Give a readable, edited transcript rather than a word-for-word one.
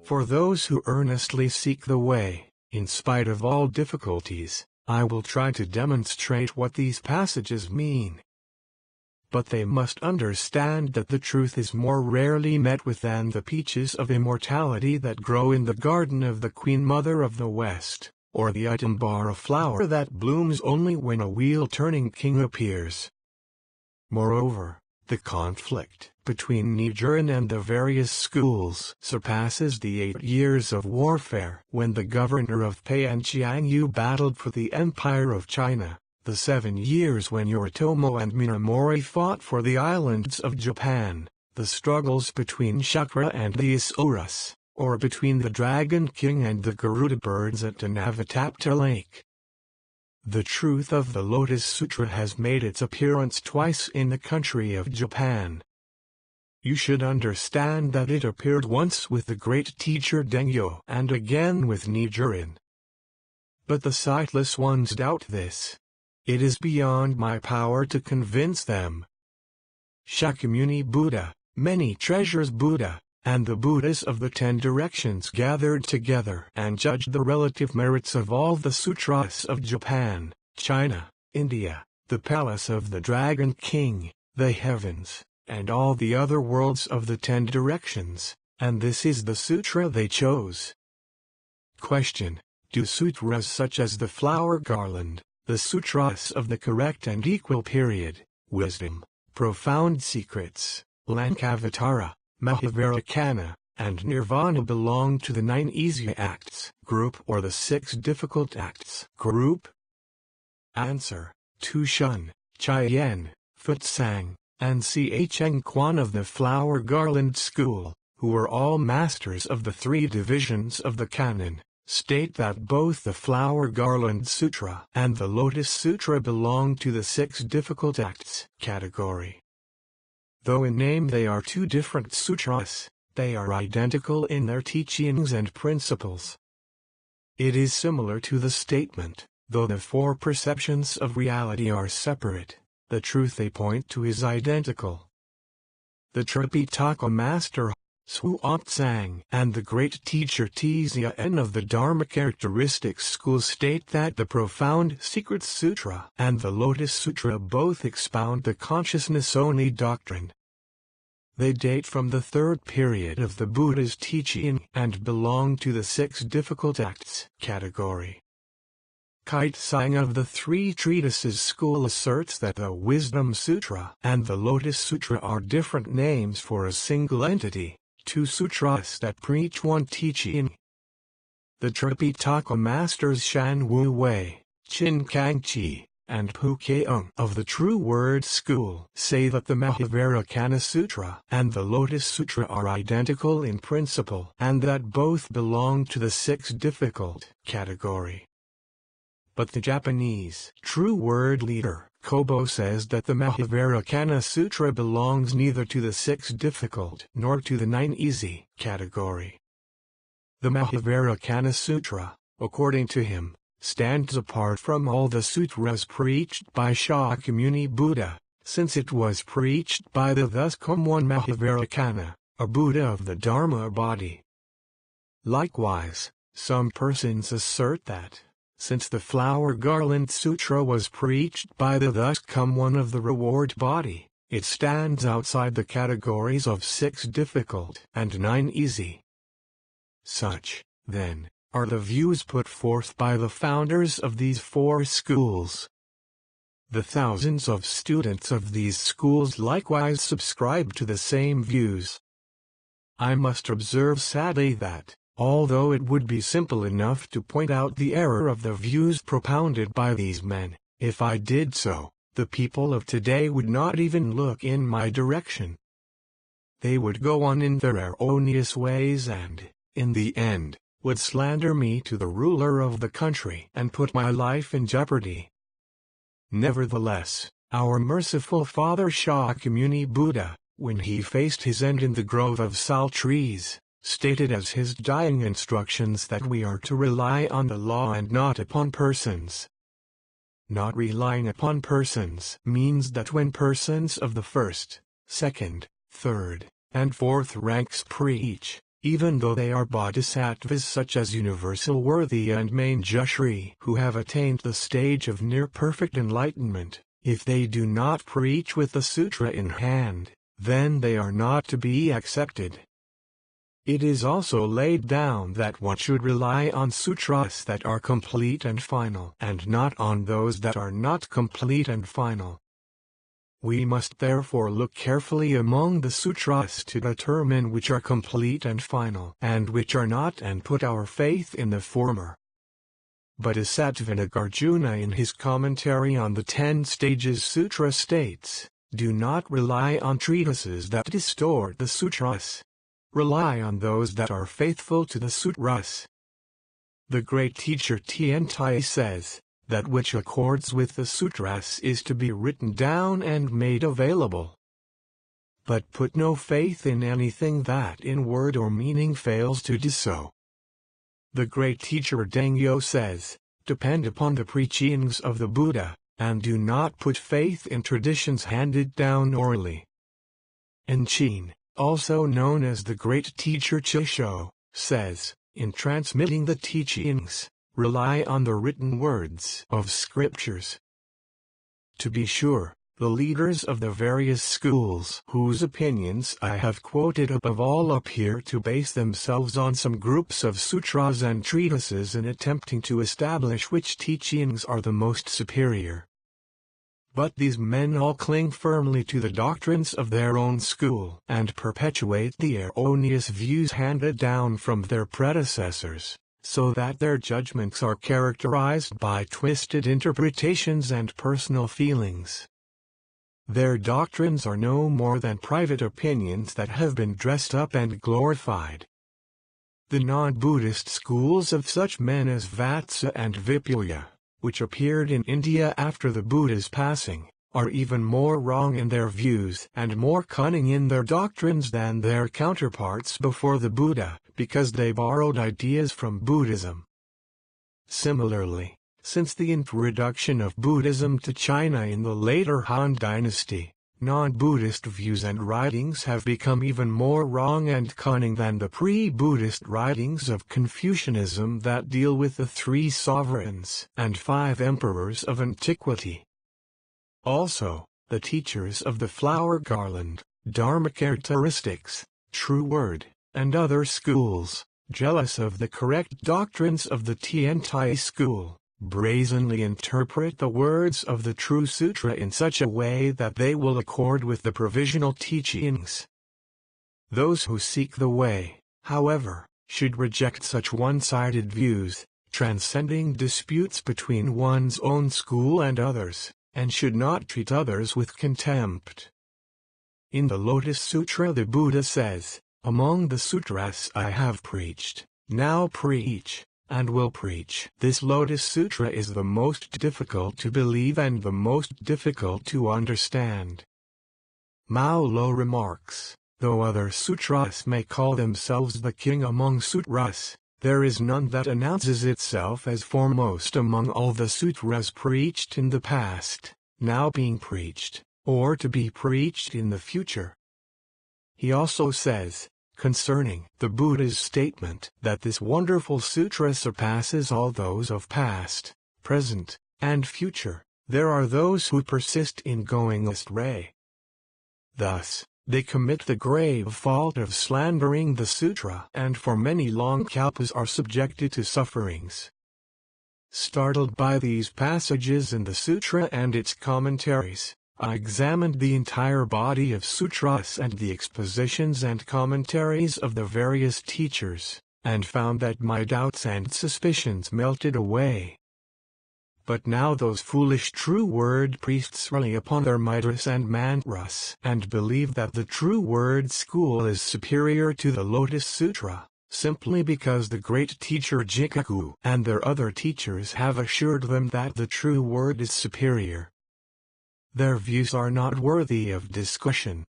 For those who earnestly seek the way, in spite of all difficulties, I will try to demonstrate what these passages mean. But they must understand that the truth is more rarely met with than the peaches of immortality that grow in the garden of the Queen Mother of the West, or the Itambara flower that blooms only when a wheel-turning king appears. Moreover, the conflict between Nichiren and the various schools surpasses the 8 years of warfare when the governor of Pei and Qiangyu battled for the Empire of China, the 7 years when Yoritomo and Minamori fought for the islands of Japan, the struggles between Chakra and the Isuras, or between the Dragon King and the Garuda birds at Navitapta Lake. The truth of the Lotus Sutra has made its appearance twice in the country of Japan. You should understand that it appeared once with the great teacher Dengyo and again with Nichiren. But the sightless ones doubt this. It is beyond my power to convince them. Shakyamuni Buddha, many treasures Buddha, and the Buddhas of the 10 directions gathered together and judged the relative merits of all the sutras of Japan, China, India, the palace of the Dragon King, the heavens, and all the other worlds of the 10 directions, and this is the sutra they chose. Question: do sutras such as the flower garland, the sutras of the correct and equal period, wisdom, profound secrets, Lankavatara, Mahavaracana, and Nirvana belong to the 9 easy acts group or the 6 difficult acts group? Answer: Tu Shun, Chien, Futsang, and Cheng Quan of the Flower Garland School, who are all masters of the 3 divisions of the canon, state that both the Flower Garland Sutra and the Lotus Sutra belong to the 6 difficult acts category. Though in name they are 2 different sutras, they are identical in their teachings and principles. It is similar to the statement, though the 4 perceptions of reality are separate, the truth they point to is identical. The Tripitaka master Suotsang and the great teacher Tzien of the Dharma characteristics school state that the Profound Secrets Sutra and the Lotus Sutra both expound the consciousness-only doctrine. They date from the 3rd period of the Buddha's teaching and belong to the 6 difficult acts category. Kite-Sang of the 3 treatises school asserts that the Wisdom Sutra and the Lotus Sutra are different names for a single entity, 2 sutras that preach one teaching. The Tripitaka masters Shan Wu Wei, Qin Kangqi, and Pu Keung of the True Word School say that the Mahavaracana Sutra and the Lotus Sutra are identical in principle and that both belong to the 6 difficult category. But the Japanese True Word leader Kobo says that the Mahavaracana Sutra belongs neither to the 6 difficult nor to the 9 easy category. The Mahavaracana Sutra, according to him, stands apart from all the sutras preached by Shakyamuni Buddha, since it was preached by the thus come one Mahavaracana, a Buddha of the Dharma body. Likewise, some persons assert that, since the Flower Garland Sutra was preached by the thus come one of the reward body, it stands outside the categories of 6 difficult and 9 easy. Such, then, are the views put forth by the founders of these 4 schools. The thousands of students of these schools likewise subscribe to the same views. I must observe sadly that, although it would be simple enough to point out the error of the views propounded by these men, if I did so, the people of today would not even look in my direction. They would go on in their erroneous ways and, in the end, would slander me to the ruler of the country and put my life in jeopardy. Nevertheless, our merciful Father Shakyamuni Buddha, when he faced his end in the grove of sal trees, stated as his dying instructions that we are to rely on the law and not upon persons. Not relying upon persons means that when persons of the 1st, 2nd, third, and fourth ranks preach, even though they are bodhisattvas such as Universal Worthy and Manjushri, who have attained the stage of near-perfect enlightenment. If they do not preach with the sutra in hand, then they are not to be accepted. It is also laid down that one should rely on sutras that are complete and final, and not on those that are not complete and final. We must therefore look carefully among the sutras to determine which are complete and final, and which are not, and put our faith in the former. Bodhisattva Nagarjuna in his commentary on the 10 Stages Sutra states, "Do not rely on treatises that distort the sutras. Rely on those that are faithful to the sutras." The great teacher Tiantai says, "That which accords with the sutras is to be written down and made available. But put no faith in anything that in word or meaning fails to do so." The great teacher Dengyo says, "Depend upon the preachings of the Buddha, and do not put faith in traditions handed down orally." Enchin, also known as the great teacher Chisho, says, in transmitting the teachings, rely on the written words of scriptures. To be sure, the leaders of the various schools whose opinions I have quoted above all appear to base themselves on some groups of sutras and treatises in attempting to establish which teachings are the most superior. But these men all cling firmly to the doctrines of their own school and perpetuate the erroneous views handed down from their predecessors, so that their judgments are characterized by twisted interpretations and personal feelings. Their doctrines are no more than private opinions that have been dressed up and glorified. The non-Buddhist schools of such men as Vatsa and Vipulya, which appeared in India after the Buddha's passing, are even more wrong in their views and more cunning in their doctrines than their counterparts before the Buddha, because they borrowed ideas from Buddhism. Similarly, since the introduction of Buddhism to China in the later Han Dynasty, non-Buddhist views and writings have become even more wrong and cunning than the pre-Buddhist writings of Confucianism that deal with the 3 sovereigns and 5 emperors of antiquity. Also, the teachers of the flower garland, Dharma characteristics, true word, and other schools, jealous of the correct doctrines of the Tiantai school, brazenly interpret the words of the true sutra in such a way that they will accord with the provisional teachings. Those who seek the way, however, should reject such one-sided views, transcending disputes between one's own school and others, and should not treat others with contempt. In the Lotus Sutra the Buddha says, "Among the sutras I have preached, now preach, and will preach." This Lotus Sutra is the most difficult to believe and the most difficult to understand. Mao Lo remarks, "Though other sutras may call themselves the king among sutras, there is none that announces itself as foremost among all the sutras preached in the past, now being preached, or to be preached in the future." He also says, concerning the Buddha's statement that this wonderful sutra surpasses all those of past, present, and future, there are those who persist in going astray. Thus, they commit the grave fault of slandering the sutra and for many long kalpas are subjected to sufferings. Startled by these passages in the sutra and its commentaries, I examined the entire body of sutras and the expositions and commentaries of the various teachers, and found that my doubts and suspicions melted away. But now those foolish true word priests rely upon their mantras and mantras and believe that the true word school is superior to the Lotus Sutra, simply because the great teacher Jikaku and their other teachers have assured them that the true word is superior. Their views are not worthy of discussion.